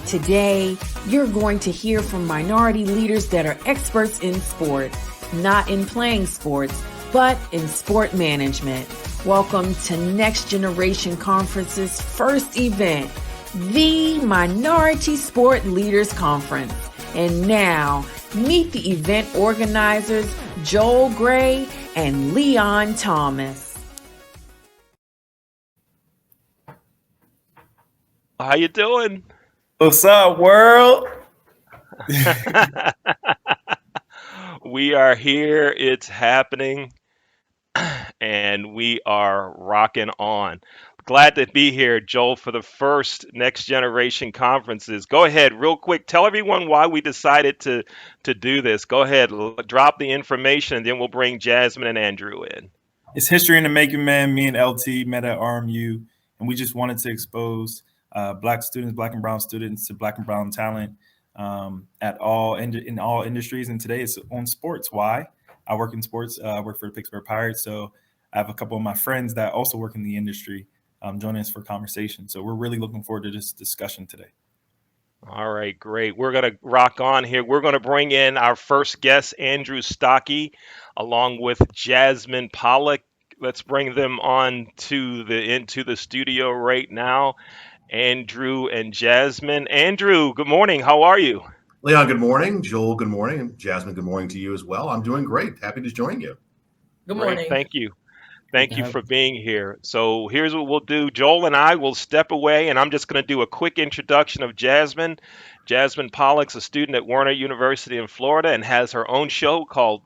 Today, you're going to hear from minority leaders that are experts in sport, not in playing sports, but in sport management. Welcome to Next Generation Conference's first event, the Minority Sport Leaders Conference. And now, meet the event organizers, Joel Gray and Leon Thomas. How you doing? What's up, world? We are here. It's happening. And we are rocking on. Glad to be here, Joel, for the first Next Generation Conferences. Go ahead, real quick. Tell everyone why we decided to do this. Go ahead, drop the information, and then we'll bring Jasmine and Andrew in. It's history in the making, man. Me and LT met at RMU, and we just wanted to expose Black students, Black and Brown students to Black and Brown talent in all industries. And today it's on sports. Why? I work in sports. I work for the Pittsburgh Pirates, so I have a couple of my friends that also work in the industry joining us for conversation. So we're really looking forward to this discussion today. All right, great. We're going to rock on here. We're going to bring in our first guest, Andrew Stockey, along with Jasmine Pollock. Let's bring them on into the studio right now. Andrew and Jasmine. Andrew, good morning. How are you? Leon, good morning. Joel, good morning. And Jasmine, good morning to you as well. I'm doing great. Happy to join you. Good morning. Great. Thank you. Thank you for being here. So here's what we'll do. Joel and I will step away, and I'm just going to do a quick introduction of Jasmine. Jasmine Pollock's a student at Warner University in Florida and has her own show called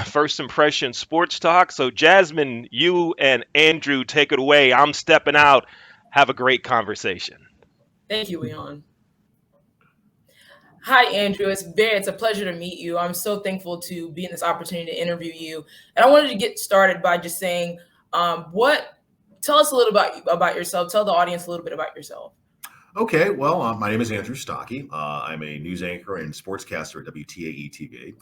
First Impression Sports Talk. So Jasmine, you and Andrew take it away. I'm stepping out. Have a great conversation. Thank you, Leon. Hi, Andrew. It's a pleasure to meet you. I'm so thankful to be in this opportunity to interview you. And I wanted to get started by just saying, tell us a little about yourself. Tell the audience a little bit about yourself. Okay, well, my name is Andrew Stockey. I'm a news anchor and sportscaster at WTAE TV.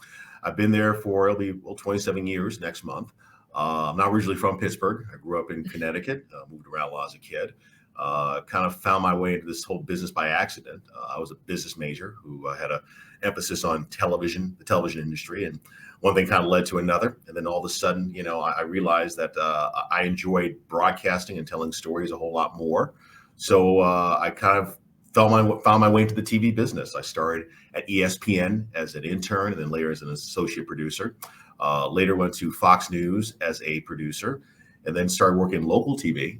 I've been there for 27 years next month. I'm not originally from Pittsburgh. I grew up in Connecticut, moved around a lot as a kid. Kind of found my way into this whole business by accident. I was a business major who had an emphasis on television, the television industry, and one thing kind of led to another. And then all of a sudden, I realized that I enjoyed broadcasting and telling stories a whole lot more. So I kind of found my way into the TV business. I started at ESPN as an intern, and then later as an associate producer. Later went to Fox News as a producer, and then started working local TV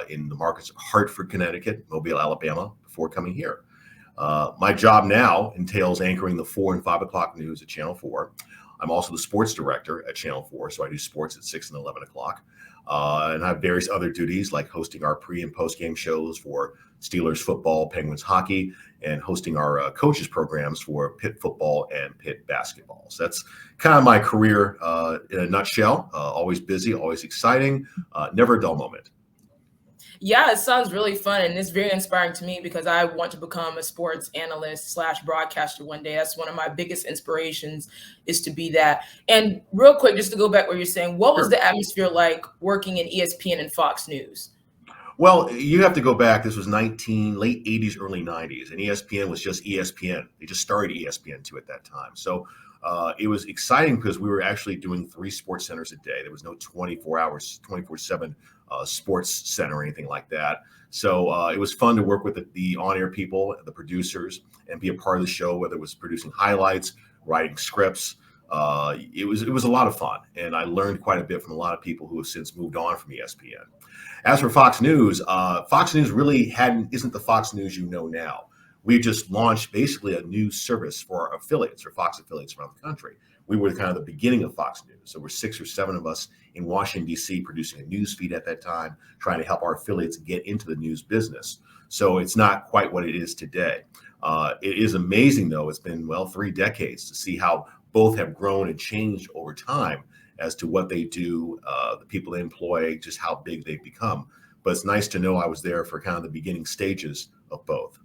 in the markets of Hartford, Connecticut, Mobile, Alabama, before coming here. My job now entails anchoring the 4 and 5 o'clock news at Channel 4. I'm also the sports director at Channel 4, so I do sports at 6 and 11 o'clock. And I have various other duties like hosting our pre- and post-game shows for Steelers football, Penguins hockey, and hosting our coaches programs for Pitt football and Pitt basketball. So that's kind of my career in a nutshell. Always busy, always exciting, never a dull moment. Yeah, it sounds really fun, and it's very inspiring to me because I want to become a sports analyst / broadcaster one day. That's one of my biggest inspirations, is to be that. And real quick, just to go back where you're saying, what was the atmosphere like working in ESPN and Fox News? Well, you have to go back. This was late 80s, early 90s, and ESPN was just ESPN. They just started ESPN2 at that time. So it was exciting because we were actually doing 3 sports centers a day. There was no 24/7 sports center or anything like that. So it was fun to work with the on-air people, the producers, and be a part of the show, whether it was producing highlights, writing scripts. It was a lot of fun, and I learned quite a bit from a lot of people who have since moved on from ESPN. As for Fox News really isn't the Fox News you know now. We just launched basically a new service for our affiliates, or Fox affiliates around the country. We were kind of the beginning of Fox News. So we're 6 or 7 of us in Washington, D.C., producing a news feed at that time, trying to help our affiliates get into the news business. So it's not quite what it is today. It is amazing, though. It's been, 3 decades to see how both have grown and changed over time as to what they do, the people they employ, just how big they've become. But it's nice to know I was there for kind of the beginning stages of both.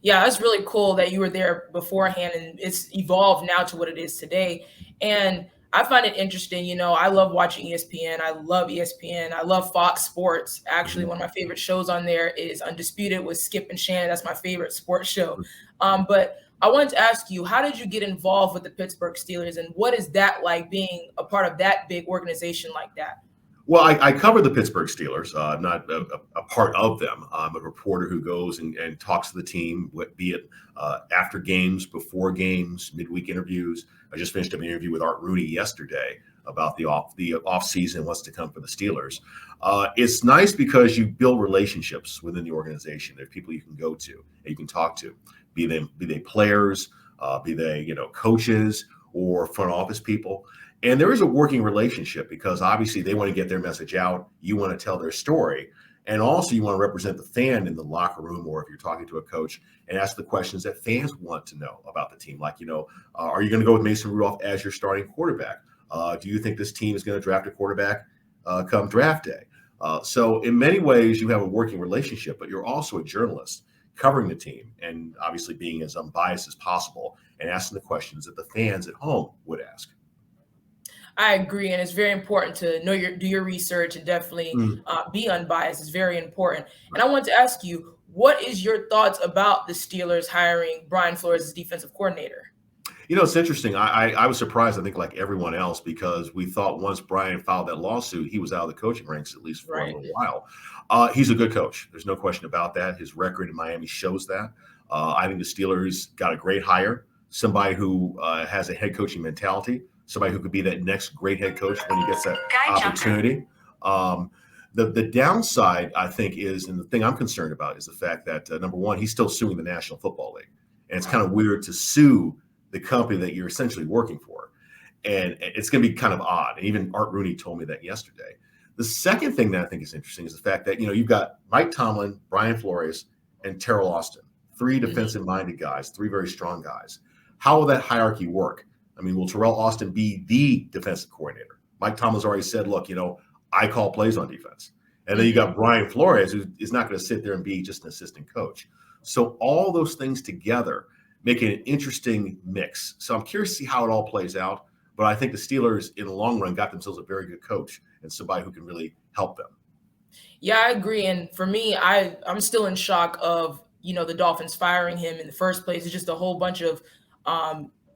Yeah, it's really cool that you were there beforehand, and it's evolved now to what it is today. And I find it interesting. I love watching ESPN. I love ESPN. I love Fox Sports. Actually, one of my favorite shows on there is Undisputed with Skip and Shannon. That's my favorite sports show. But I wanted to ask you, how did you get involved with the Pittsburgh Steelers, and what is that like, being a part of that big organization like that? Well, I cover the Pittsburgh Steelers. I'm not a part of them. I'm a reporter who goes and talks to the team, be it after games, before games, midweek interviews. I just finished an interview with Art Rooney yesterday about the off season, what's to come for the Steelers. It's nice because you build relationships within the organization. There's people you can go to and you can talk to, be they players, be they coaches or front office people. And there is a working relationship because obviously they want to get their message out. You want to tell their story. And also you want to represent the fan in the locker room, or if you're talking to a coach, and ask the questions that fans want to know about the team. Like, are you going to go with Mason Rudolph as your starting quarterback? Do you think this team is going to draft a quarterback come draft day? So in many ways you have a working relationship, but you're also a journalist covering the team and obviously being as unbiased as possible and asking the questions that the fans at home would ask. I agree, and it's very important to do your research and definitely be unbiased. It's very important. And I want to ask you, what is your thoughts about the Steelers hiring Brian Flores as defensive coordinator? It's interesting. I was surprised, I think, like everyone else, because we thought once Brian filed that lawsuit, he was out of the coaching ranks, at least for a little while. He's a good coach. There's no question about that. His record in Miami shows that. I think the Steelers got a great hire, somebody who has a head coaching mentality, somebody who could be that next great head coach when he gets that opportunity. The downside, I think, is, and the thing I'm concerned about, is the fact that, number one, he's still suing the National Football League. And it's kind of weird to sue the company that you're essentially working for. And it's going to be kind of odd. And even Art Rooney told me that yesterday. The second thing that I think is interesting is the fact that, you've got Mike Tomlin, Brian Flores, and Terrell Austin, three defensive-minded guys, three very strong guys. How will that hierarchy work? I mean, will Terrell Austin be the defensive coordinator? Mike Tomlin's already said, look, I call plays on defense. And then you got Brian Flores, who is not going to sit there and be just an assistant coach. So all those things together make it an interesting mix. So I'm curious to see how it all plays out. But I think the Steelers, in the long run, got themselves a very good coach and somebody who can really help them. Yeah, I agree. And for me, I'm still in shock of, the Dolphins firing him in the first place. It's just a whole bunch of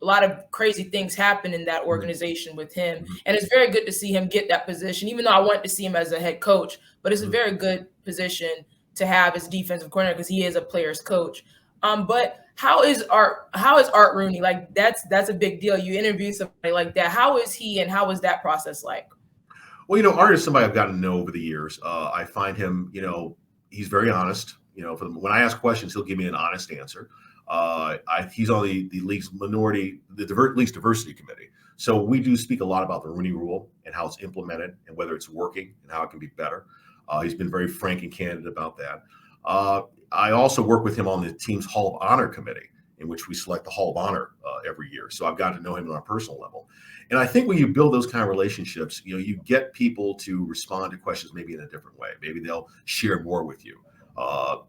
a lot of crazy things happen in that organization with him. And it's very good to see him get that position, even though I want to see him as a head coach. But it's a very good position to have as defensive coordinator because he is a player's coach. But how is Art Rooney? Like, that's a big deal. You interview somebody like that. How is he, and how was that process like? Well, Art is somebody I've gotten to know over the years. I find him, he's very honest. When I ask questions, he'll give me an honest answer. He's on the league's league's diversity committee. So we do speak a lot about the Rooney Rule and how it's implemented and whether it's working and how it can be better. He's been very frank and candid about that. I also work with him on the team's Hall of Honor committee, in which we select the Hall of Honor every year. So I've gotten to know him on a personal level. And I think when you build those kind of relationships, you get people to respond to questions maybe in a different way. Maybe they'll share more with you.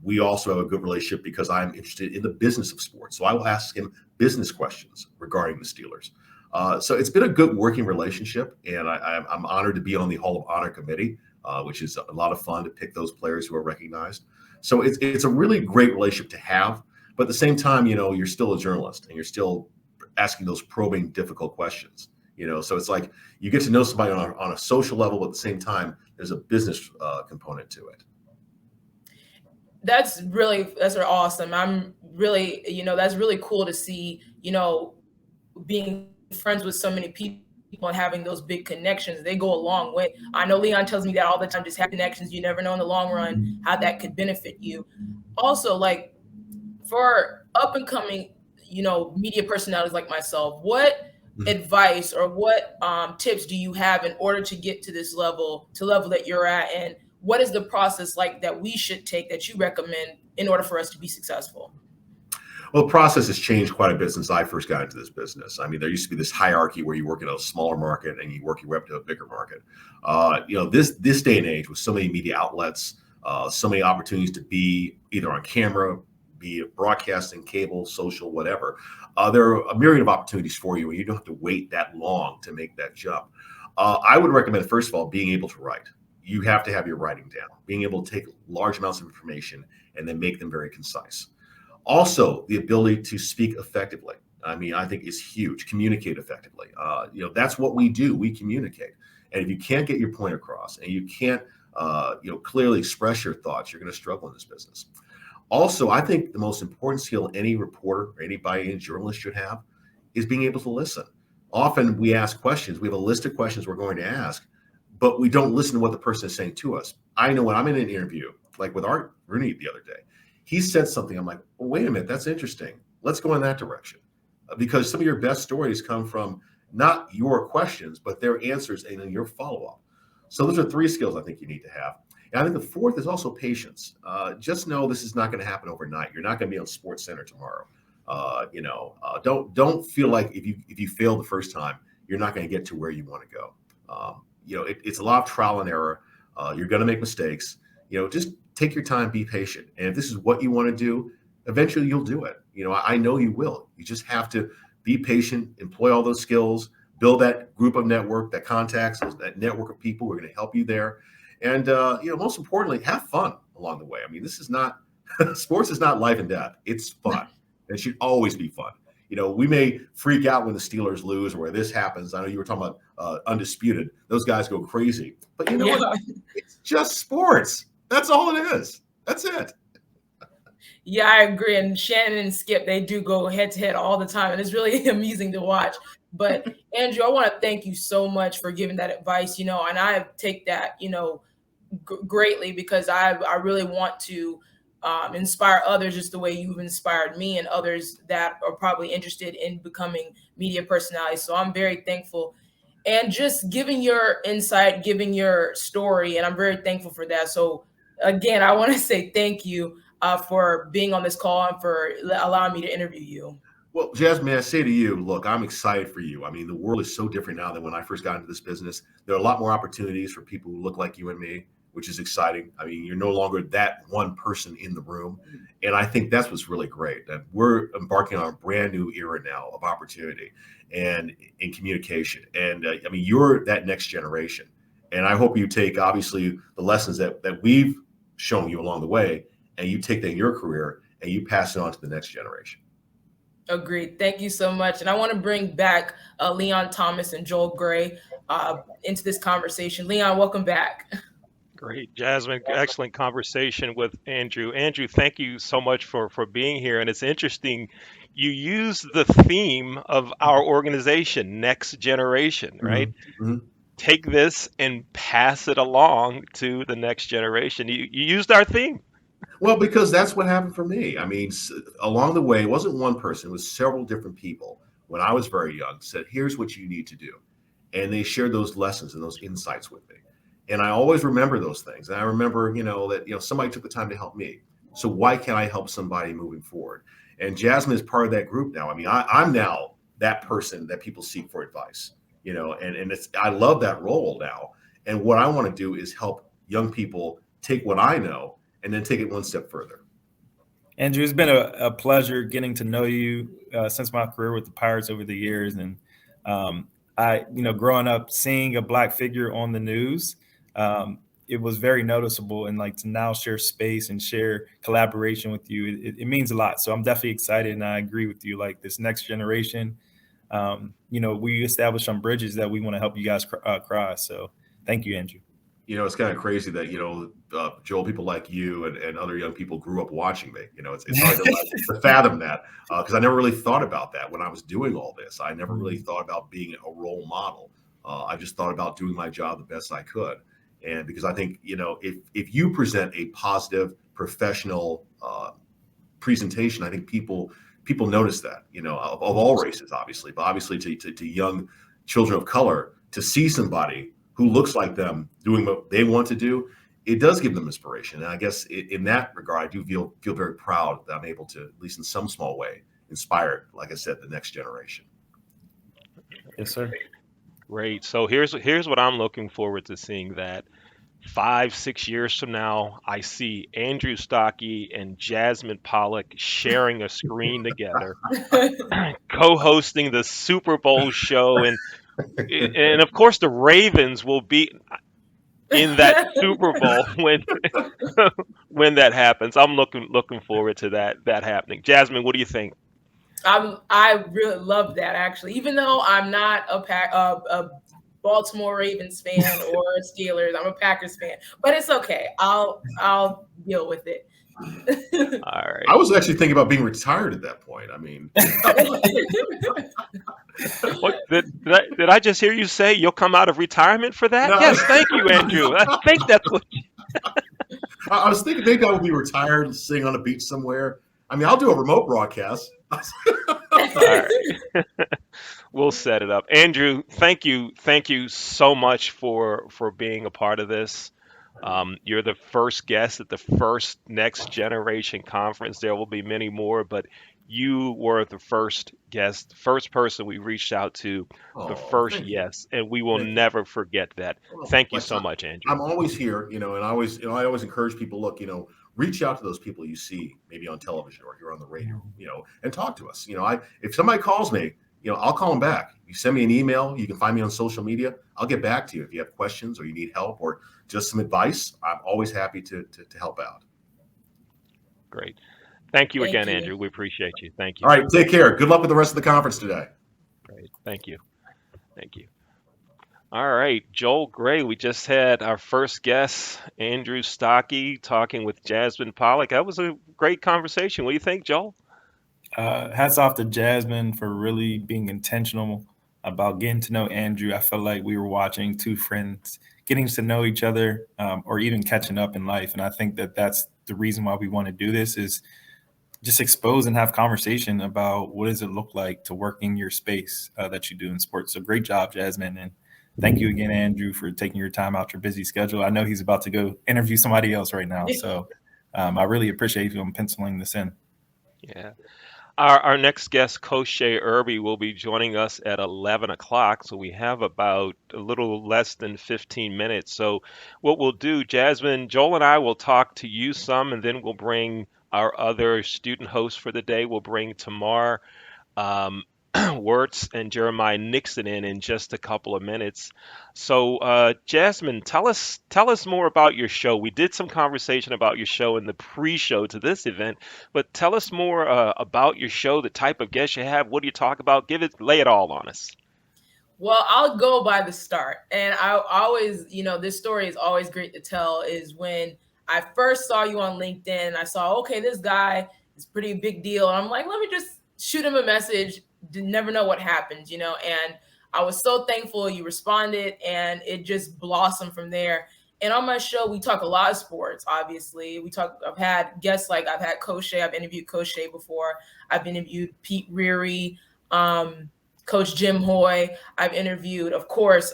We also have a good relationship because I'm interested in the business of sports. So I will ask him business questions regarding the Steelers. So it's been a good working relationship, and I'm honored to be on the Hall of Honor committee, which is a lot of fun to pick those players who are recognized. So it's a really great relationship to have. But at the same time, you're still a journalist and you're still asking those probing, difficult questions. So it's like you get to know somebody on a social level, but at the same time, there's a business component to it. That's awesome. I'm really, that's really cool to see, being friends with so many people and having those big connections. They go a long way. I know Leon tells me that all the time, just have connections. You never know in the long run how that could benefit you. Also, like, for up and coming, media personalities like myself, what advice or what tips do you have in order to get to this level, that you're at? And what is the process like that we should take, that you recommend, in order for us to be successful? Well, the process has changed quite a bit since I first got into this business. I mean, there used to be this hierarchy where you work in a smaller market and you work your way up to a bigger market. This day and age with so many media outlets, so many opportunities to be either on camera, be it broadcasting, cable, social, whatever. There are a myriad of opportunities for you, and you don't have to wait that long to make that jump. I would recommend, first of all, being able to write. You have to have your writing down, being able to take large amounts of information and then make them very concise. Also, the ability to speak effectively. I mean, I think is huge. Communicate effectively. That's what we do. We communicate. And if you can't get your point across and you can't, clearly express your thoughts, you're going to struggle in this business. Also, I think the most important skill any reporter or anybody, any journalist should have is being able to listen. Often we ask questions. We have a list of questions we're going to ask, but we don't listen to what the person is saying to us. I know when I'm in an interview, like with Art Rooney the other day, he said something. I'm like, well, wait a minute, that's interesting. Let's go in that direction. Because some of your best stories come from not your questions, but their answers and then your follow-up. So those are 3 skills I think you need to have. And I think the 4th is also patience. Just know this is not going to happen overnight. You're not going to be on Sports Center tomorrow. Don't feel like if you fail the first time, you're not going to get to where you want to go. It's a lot of trial and error. You're going to make mistakes. Just take your time, be patient. And if this is what you want to do, eventually you'll do it. I know you will. You just have to be patient, employ all those skills, build that group of network, that contacts, that network of people who are going to help you there. And, most importantly, have fun along the way. I mean, this is not, sports is not life and death. It's fun. It should always be fun. We may freak out when the Steelers lose or where this happens. I know you were talking about Undisputed. Those guys go crazy. But you know what? It's just sports. That's all it is. That's it. Yeah, I agree. And Shannon and Skip, they do go head to head all the time. And it's really amusing to watch. But Andrew, I want to thank you so much for giving that advice, and I take that, greatly, because I really want to inspire others just the way you've inspired me and others that are probably interested in becoming media personalities. So I'm very thankful. And just giving your insight, giving your story, and I'm very thankful for that. So again, I want to say thank you for being on this call and for allowing me to interview you. Well, Jasmine, I say to you, look, I'm excited for you. I mean, the world is so different now than when I first got into this business. There are a lot more opportunities for people who look like you and me, which is exciting. I mean, you're no longer that one person in the room. And I think that's what's really great, that we're embarking on a brand new era now of opportunity and in communication. And you're that next generation. And I hope you take, obviously, the lessons that we've shown you along the way, and you take that in your career and you pass it on to the next generation. Agreed. Thank you so much. And I want to bring back Leon Thomas and Joel Gray into this conversation. Leon, welcome back. Great, Jasmine. Excellent conversation with Andrew. Andrew, thank you so much for being here. And it's interesting, you use the theme of our organization, Next Generation, right? Mm-hmm. Take this and pass it along to the next generation. You used our theme. Well, because that's what happened for me. I mean, along the way, it wasn't one person, it was several different people when I was very young said, here's what you need to do. And they shared those lessons and those insights with me. And I always remember those things. And I remember, that, somebody took the time to help me. So why can't I help somebody moving forward? And Jasmine is part of that group now. I mean, I'm now that person that people seek for advice, and I love that role now. And what I want to do is help young people take what I know and then take it one step further. Andrew, it's been a pleasure getting to know you since my career with the Pirates over the years. And growing up, seeing a Black figure on the news, it was very noticeable. And to now share space and share collaboration with you, it means a lot. So I'm definitely excited. And I agree with you, this next generation, we established some bridges that we want to help you guys cross. So thank you, Andrew. It's kind of crazy that, Joel, people like you and other young people grew up watching me. It's hard to fathom that because I never really thought about that when I was doing all this. I never really thought about being a role model. I just thought about doing my job the best I could. And because I think, if you present a positive, professional presentation, I think people notice that, of all races, obviously, but obviously to young children of color, to see somebody who looks like them doing what they want to do, it does give them inspiration. And I guess in that regard, I do feel very proud that I'm able to, at least in some small way, inspire, like I said, the next generation. Yes, sir. Great. So here's what I'm looking forward to seeing, that 5, 6 years from now, I see Andrew Stockey and Jasmine Pollock sharing a screen together, co-hosting the Super Bowl show, and of course the Ravens will be in that Super Bowl when that happens. I'm looking forward to that happening. Jasmine, what do you think? I really love that, actually, even though I'm not a Baltimore Ravens fan or a Steelers. I'm a Packers fan, but it's okay. I'll deal with it. All right. I was actually thinking about being retired at that point. I mean, What did I just hear you say? You'll come out of retirement for that? no, Yes, thank you, Andrew. I think that's what. I was thinking maybe I would be retired, sitting on a beach somewhere. I mean, I'll do a remote broadcast. All right. We'll set it up. Andrew, thank you so much for being a part of this. You're the first guest at the first Next Generation conference. There will be many more, but you were the first guest, first person we reached out to, the first Thank you. yes, and we will Thank you. never forget that. Well, Thank you like, so much, Andrew. I'm always here, and I always encourage people, look, reach out to those people you see maybe on television or here on the radio, and talk to us. If somebody calls me, I'll call them back. You send me an email, you can find me on social media. I'll get back to you if you have questions or you need help or just some advice. I'm always happy to help out. Great. Thank you Thank again, you. Andrew. We appreciate you. Thank you. All right, take care. Good luck with the rest of the conference today. Great. Thank you. Thank you. All right, Joel Gray. We just had our first guest, Andrew Stockey, talking with Jasmine Pollock. That was a great conversation. What do you think, Joel? Hats off to Jasmine for really being intentional about getting to know Andrew. I felt like we were watching two friends getting to know each other, or even catching up in life. And I think that that's the reason why we want to do this, is just expose and have conversation about what does it look like to work in your space that you do in sports. So great job, Jasmine. And thank you again, Andrew, for taking your time out your busy schedule. I know he's about to go interview somebody else right now. So I really appreciate you penciling this in. Yeah. Our next guest, Coach Shea Irby, will be joining us at 11 o'clock. So we have about a little less than 15 minutes. So what we'll do, Jasmine, Joel and I will talk to you some, and then we'll bring our other student hosts for the day. We'll bring Tamar Wirtz and Jeremiah Nixon in just a couple of minutes. So, Jasmine, tell us more about your show. We did some conversation about your show in the pre-show to this event, but tell us more about your show, the type of guests you have. What do you talk about? Lay it all on us. Well, I'll go by the start. And I always, this story is always great to tell, is when I first saw you on LinkedIn and I saw, okay, this guy is pretty big deal. And I'm like, let me just shoot him a message. Never know what happens, and I was so thankful you responded, and it just blossomed from there. And on my show, we talk a lot of sports, obviously. I've had guests like I've had Coach Shea. I've interviewed Coach Shea before. I've interviewed Pete Reary, Coach Jim Hoy. I've interviewed, of course,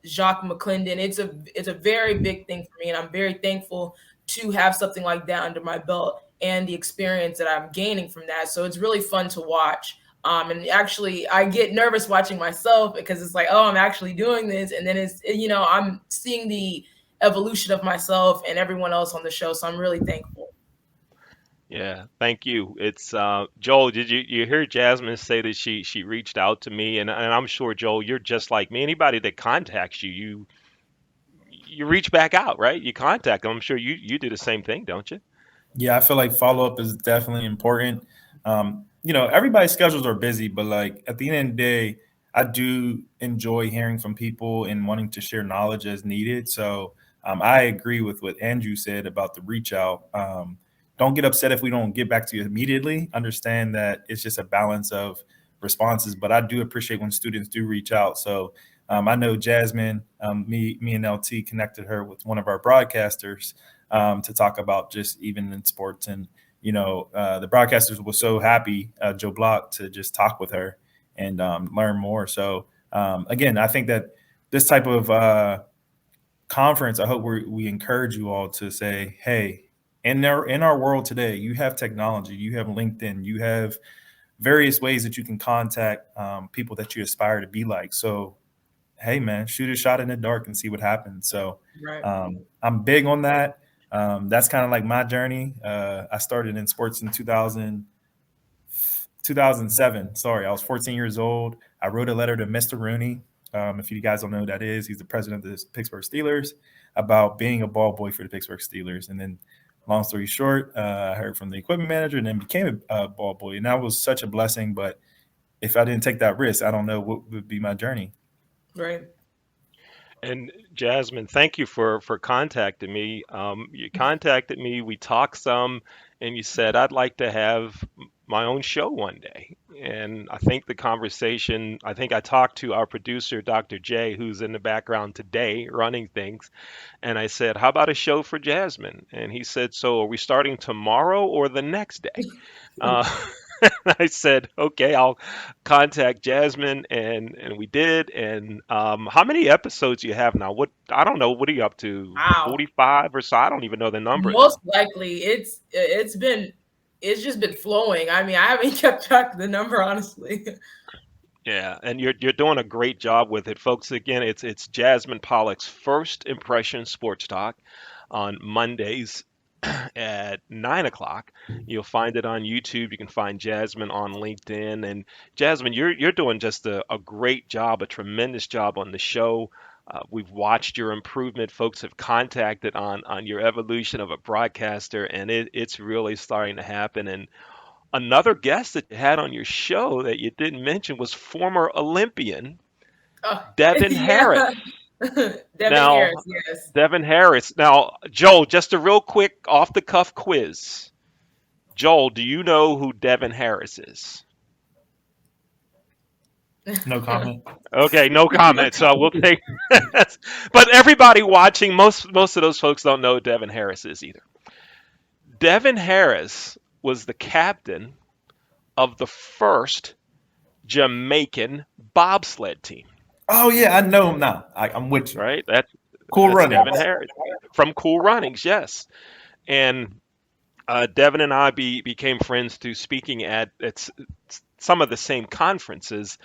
Jacques McClendon. It's a very big thing for me, and I'm very thankful to have something like that under my belt and the experience that I'm gaining from that. So it's really fun to watch. And actually, I get nervous watching myself because it's like, oh, I'm actually doing this. And then I'm seeing the evolution of myself and everyone else on the show. So I'm really thankful. Yeah, thank you. It's Joel. Did you hear Jasmine say that she reached out to me, and I'm sure, Joel, you're just like me. Anybody that contacts you reach back out, right? You contact them. I'm sure you do the same thing, don't you? Yeah, I feel like follow-up is definitely important. Everybody's schedules are busy, but like at the end of the day, I do enjoy hearing from people and wanting to share knowledge as needed. So I agree with what Andrew said about the reach out. Don't get upset if we don't get back to you immediately. Understand that it's just a balance of responses, but I do appreciate when students do reach out. So I know Jasmine, me and LT connected her with one of our broadcasters to talk about just even in sports. And, the broadcasters were so happy, Joe Block, to just talk with her and learn more. So again, I think that this type of conference, I hope we encourage you all to say, hey, in our world today, you have technology, you have LinkedIn, you have various ways that you can contact people that you aspire to be like. So hey man, shoot a shot in the dark and see what happens. So Right. I'm big on that. That's kind of like my journey. I started in sports in 2007. Sorry, I was 14 years old. I wrote a letter to Mr. Rooney. If you guys don't know who that is, he's the president of the Pittsburgh Steelers, about being a ball boy for the Pittsburgh Steelers. And then, long story short, I heard from the equipment manager and then became a ball boy. And that was such a blessing. But if I didn't take that risk, I don't know what would be my journey. Right. And Jasmine, thank you for contacting me. You contacted me, we talked some, and you said I'd like to have my own show one day. And I think the conversation, I think I talked to our producer, Dr. J, who's in the background today running things, and I said, "How about a show for Jasmine?" And he said, "So are we starting tomorrow or the next day?" Uh, I said, "Okay, I'll contact Jasmine," and we did. And how many episodes you have now? What, I don't know. What are you up to? Wow. 45 or so? I don't even know the number Most now. likely, it's just been flowing. I mean, I haven't kept track of the number, honestly. Yeah, and you're doing a great job with it, folks. Again, it's Jasmine Pollock's First Impression Sports Talk on Mondays at 9 o'clock. You'll find it on YouTube. You can find Jasmine on LinkedIn. And Jasmine, you're doing just a great job, a tremendous job on the show. We've watched your improvement. Folks have contacted on your evolution of a broadcaster, and it's really starting to happen. And another guest that you had on your show that you didn't mention was former Olympian Oh, Devin Harris. yeah. Devin Now, Harris, yes. Devin Harris. Now, Joel, just a real quick off the cuff quiz. Joel, do you know who Devin Harris is? No comment. Okay, no comment. So we'll take. But everybody watching, most of those folks don't know who Devin Harris is either. Devin Harris was the captain of the first Jamaican bobsled team. Oh yeah, I know him now. I'm with you. Right? That's Cool that's running. Devin Harris from Cool Runnings, yes. And Devin and I became friends through speaking at some of the same conferences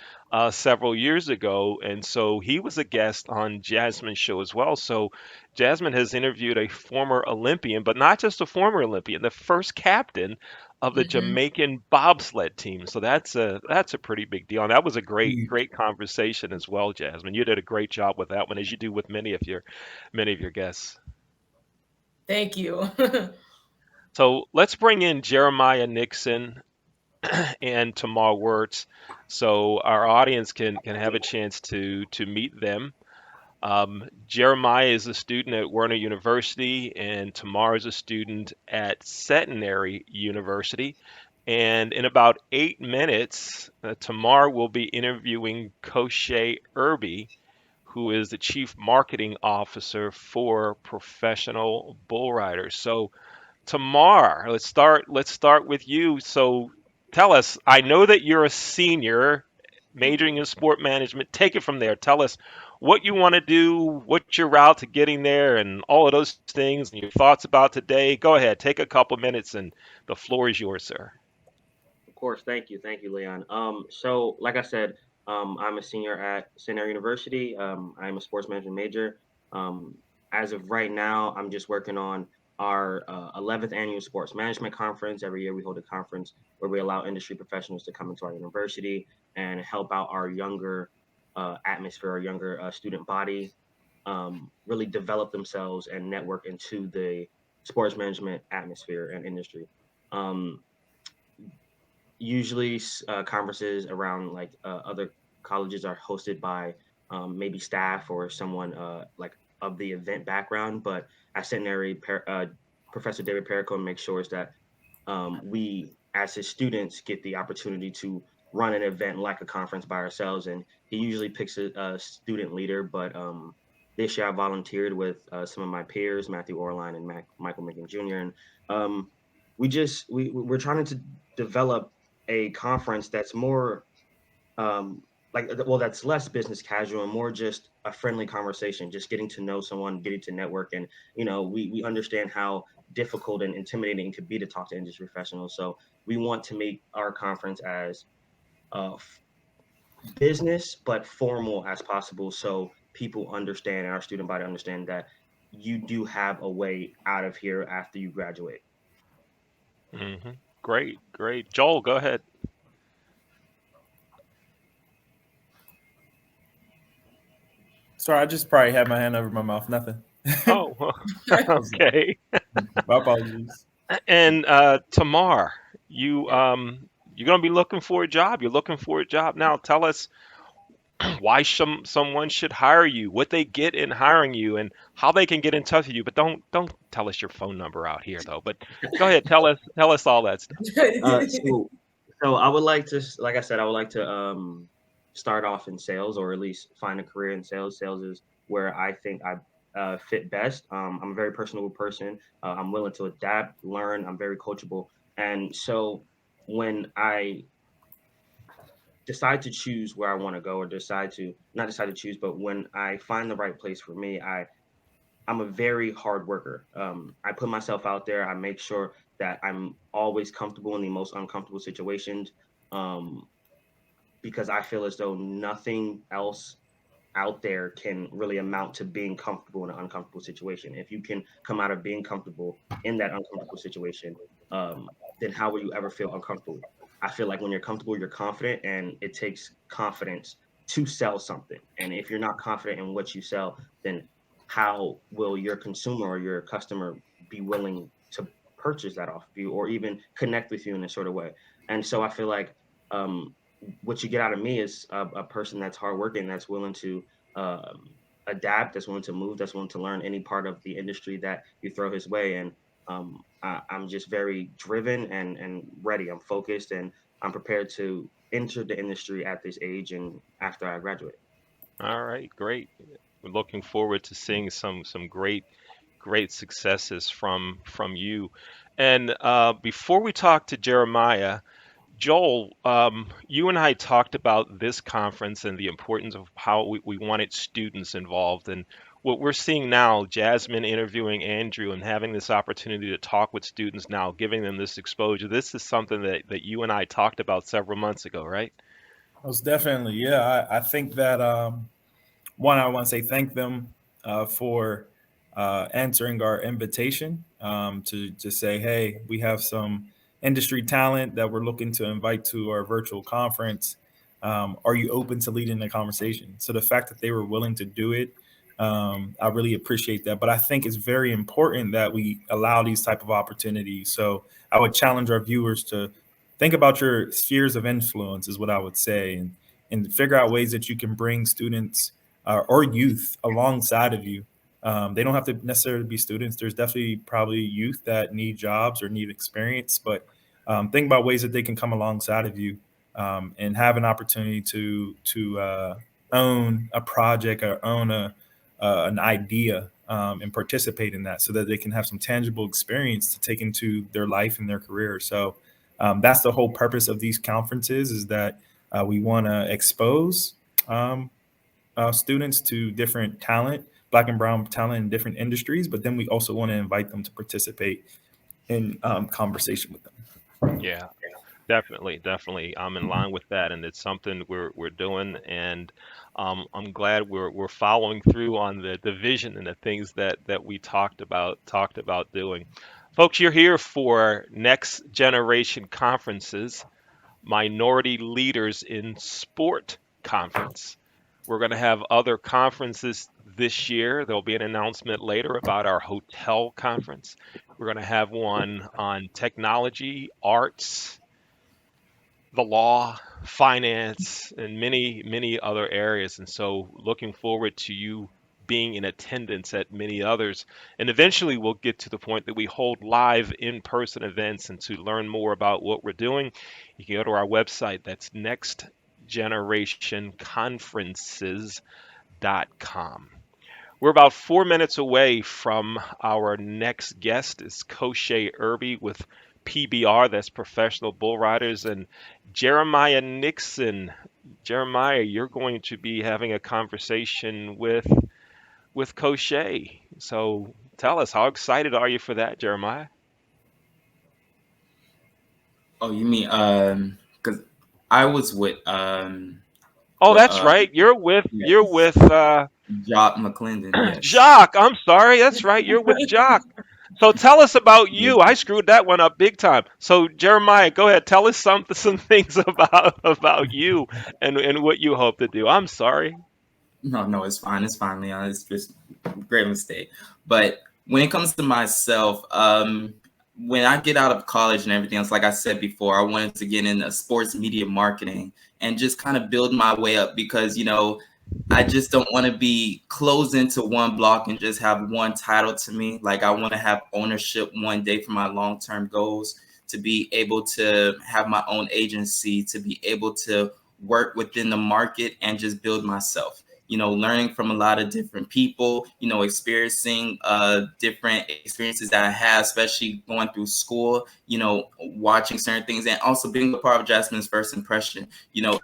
several years ago, and so he was a guest on Jasmine's show as well. So Jasmine has interviewed a former Olympian, but not just a former Olympian, the first captain of the Hmm. Jamaican bobsled team. So that's a pretty big deal, and that was a great conversation as well, Jasmine. You did a great job with that one, as you do with many of your guests. Thank you. So let's bring in Jeremiah Nixon and Tamar Wirtz, so our audience can have a chance to meet them. Jeremiah is a student at Werner University, and Tamar is a student at Centenary University. And in about 8 minutes, Tamar will be interviewing Koshe Irby, who is the Chief Marketing Officer for Professional Bull Riders. So Tamar, let's start with you. So tell us, I know that you're a senior majoring in sport management. Take it from there. Tell us what you want to do, what's your route to getting there, and all of those things, and your thoughts about today. Go ahead, take a couple minutes, and the floor is yours, sir. Of course, thank you, Leon. So like I said, I'm a senior at Centenary University. I'm a sports management major. Um, as of right now, I'm just working on our 11th annual sports management conference. Every year we hold a conference where we allow industry professionals to come into our university and help out our younger atmosphere, our younger student body, really develop themselves and network into the sports management atmosphere and industry. Um, Usually conferences around like other colleges are hosted by maybe staff or someone like of the event background, but at Centenary, Professor David Perricone makes sure that we as his students get the opportunity to run an event like a conference by ourselves, and he usually picks a student leader. But this year I volunteered with some of my peers, Matthew Orline and Michael Micken Jr. And we're trying to develop a conference that's more um, that's less business casual and more just a friendly conversation, just getting to know someone, getting to network. And, we understand how difficult and intimidating it could be to talk to industry professionals. So we want to make our conference as uh, business but formal as possible, so people understand and our student body understand that you do have a way out of here after you graduate. Hmm. Great, great. Joel, go ahead. Sorry, I just probably had my hand over my mouth. Nothing. Oh, okay. My apologies. And Tamar, you're going to be looking for a job. You're looking for a job now. Tell us why someone should hire you, what they get in hiring you, and how they can get in touch with you. But don't tell us your phone number out here though. But go ahead, tell us all that stuff. So I would like to, like I said, I would like to start off in sales, or at least find a career in sales. Sales is where I think I fit best. I'm a very personable person. I'm willing to adapt, learn. I'm very coachable, and so when I decide to choose where I want to go, or decide to not decide to choose, but when I find the right place for me, I'm a very hard worker. I put myself out there. I make sure that I'm always comfortable in the most uncomfortable situations, um, because I feel as though nothing else out there can really amount to being comfortable in an uncomfortable situation. If you can come out of being comfortable in that uncomfortable situation, then how will you ever feel uncomfortable? I feel like when you're comfortable, you're confident, and it takes confidence to sell something. And if you're not confident in what you sell, then how will your consumer or your customer be willing to purchase that off of you, or even connect with you in a sort of way? And so I feel like um, what you get out of me is a person that's hardworking, that's willing to adapt, that's willing to move, that's willing to learn any part of the industry that you throw his way. And I'm just very driven and ready. I'm focused, and I'm prepared to enter the industry at this age and after I graduate. All right, great. We're looking forward to seeing some great successes from you. And before we talk to Jeremiah, Joel, you and I talked about this conference and the importance of how we wanted students involved. And what we're seeing now, Jasmine interviewing Andrew and having this opportunity to talk with students now, giving them this exposure, this is something that you and I talked about several months ago, right? Most definitely, yeah. I think that one, I want to say thank them for answering our invitation to just say, hey, we have some industry talent that we're looking to invite to our virtual conference. Are you open to leading the conversation? So the fact that they were willing to do it, I really appreciate that. But I think it's very important that we allow these type of opportunities. So I would challenge our viewers to think about your spheres of influence, is what I would say, and figure out ways that you can bring students or youth alongside of you. They don't have to necessarily be students. There's definitely probably youth that need jobs or need experience, but think about ways that they can come alongside of you and have an opportunity to own a project or own an idea and participate in that, so that they can have some tangible experience to take into their life and their career. So that's the whole purpose of these conferences, is that we want to expose um, students to different talent, Black and brown talent in different industries, but then we also want to invite them to participate in conversation with them. Yeah, definitely. I'm in line with that, and it's something we're doing, and I'm glad we're following through on the vision and the things that we talked about doing. Folks, you're here for Next Generation Conferences, Minority Leaders in Sport Conference. We're going to have other conferences this year. There'll be an announcement later about our hotel conference. We're going to have one on technology, arts, the law, finance, and many other areas. And so, looking forward to you being in attendance at many others. And eventually, we'll get to the point that we hold live in person events. And to learn more about what we're doing, you can go to our website. That's nextgenerationconferences.com. We're about 4 minutes away from our next guest. Is Koshay Irby with PBR, that's Professional Bull Riders, and Jeremiah Nixon. Jeremiah, you're going to be having a conversation with Koshay. So tell us, how excited are you for that, Jeremiah? Oh, you mean because I was with Oh, But that's right. You're yes, with Jock McClendon. Yes. Jock. I'm sorry. That's right. You're with Jock. So tell us about you. I screwed that one up big time. So Jeremiah, go ahead. Tell us some things about you and what you hope to do. I'm sorry. No, no, it's fine. It's fine, Leon. It's just a great mistake. But when it comes to myself, when I get out of college and everything else, like I said before, I wanted to get into sports media marketing and just kind of build my way up because, I just don't want to be closed into one block and just have one title to me. Like I want to have ownership one day for my long-term goals, to be able to have my own agency, to be able to work within the market and just build myself. Learning from a lot of different people, experiencing different experiences that I have, especially going through school, watching certain things and also being a part of Jasmine's first impression,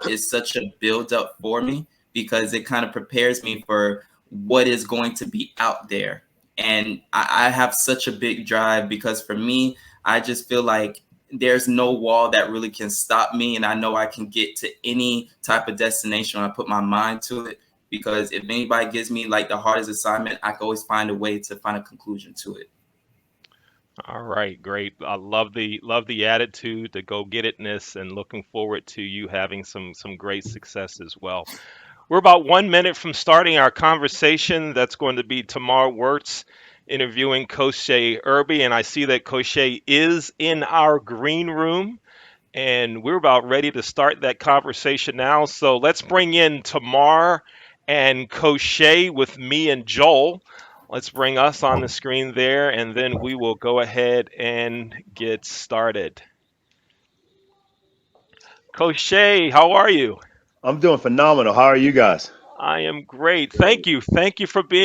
is such a build up for me because it kind of prepares me for what is going to be out there. And I have such a big drive because for me, I just feel like there's no wall that really can stop me. And I know I can get to any type of destination when I put my mind to it. Because if anybody gives me like the hardest assignment, I can always find a way to find a conclusion to it. All right, great. I love the attitude, the go get itness, and looking forward to you having some great success as well. We're about 1 minute from starting our conversation. That's going to be Tamar Wirtz interviewing Koshe Irby, and I see that Koshe is in our green room. And we're about ready to start that conversation now. So let's bring in Tamar and Koshe with me and Joel. Let's bring us on the screen there, and then we will go ahead and get started. Koshe, how are you? I'm doing phenomenal. How are you guys? I am great. Thank you. Thank you for being